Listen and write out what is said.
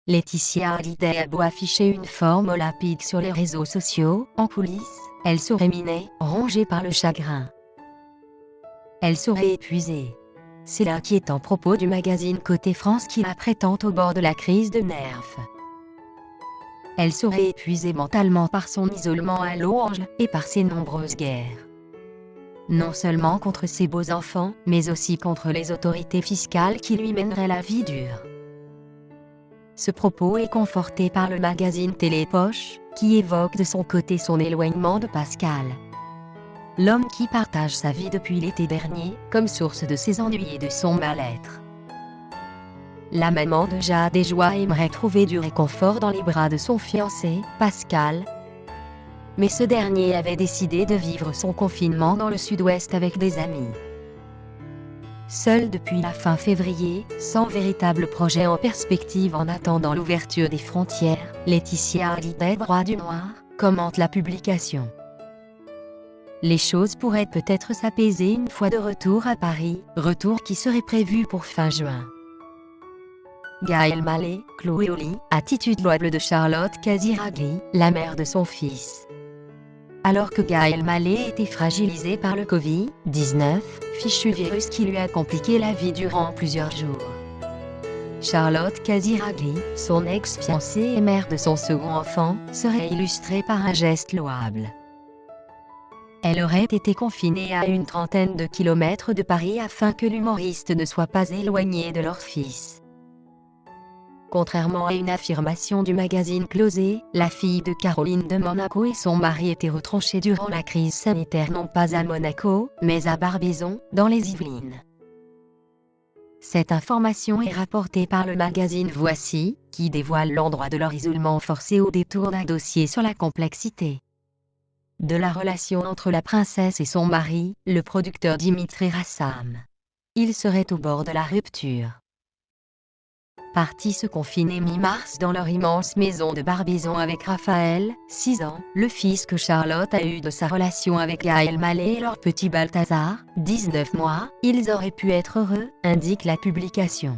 Laetitia Hallyday a beau afficher une forme olympique sur les réseaux sociaux, en coulisses, elle serait minée, rongée par le chagrin. Elle serait épuisée. C'est l'inquiétant propos du magazine Côté France qui la prétend au bord de la crise de nerfs. Elle serait épuisée mentalement par son isolement à Los et par ses nombreuses guerres. Non seulement contre ses beaux enfants, mais aussi contre les autorités fiscales qui lui mèneraient la vie dure. Ce propos est conforté par le magazine Télépoche, qui évoque de son côté son éloignement de Pascal. L'homme qui partage sa vie depuis l'été dernier, comme source de ses ennuis et de son mal-être. La maman de Jade et Joie aimerait trouver du réconfort dans les bras de son fiancé, Pascal. Mais ce dernier avait décidé de vivre son confinement dans le sud-ouest avec des amis. Seule depuis la fin février, sans véritable projet en perspective en attendant l'ouverture des frontières, Laetitia Hallyday Droit du Noir commente la publication. Les choses pourraient peut-être s'apaiser une fois de retour à Paris, retour qui serait prévu pour fin juin. Gaël Mallet, Chloé au lit, attitude louable de Charlotte Casiraghi, la mère de son fils. Alors que Gaël Mallet était fragilisé par le Covid-19, fichu virus qui lui a compliqué la vie durant plusieurs jours. Charlotte Casiraghi, son ex-fiancée et mère de son second enfant, serait illustrée par un geste louable. Elle aurait été confinée à une trentaine de kilomètres de Paris afin que l'humoriste ne soit pas éloigné de leur fils. Contrairement à une affirmation du magazine Closet, la fille de Caroline de Monaco et son mari étaient retranchés durant la crise sanitaire non pas à Monaco, mais à Barbizon, dans les Yvelines. Cette information est rapportée par le magazine Voici, qui dévoile l'endroit de leur isolement forcé au détour d'un dossier sur la complexité de la relation entre la princesse et son mari, le producteur Dimitri Rassam. Ils seraient au bord de la rupture. Partis se confiner mi-mars dans leur immense maison de Barbizon avec Raphaël, 6 ans, le fils que Charlotte a eu de sa relation avec Gaël Mallet et leur petit Balthazar, 19 mois, ils auraient pu être heureux, indique la publication.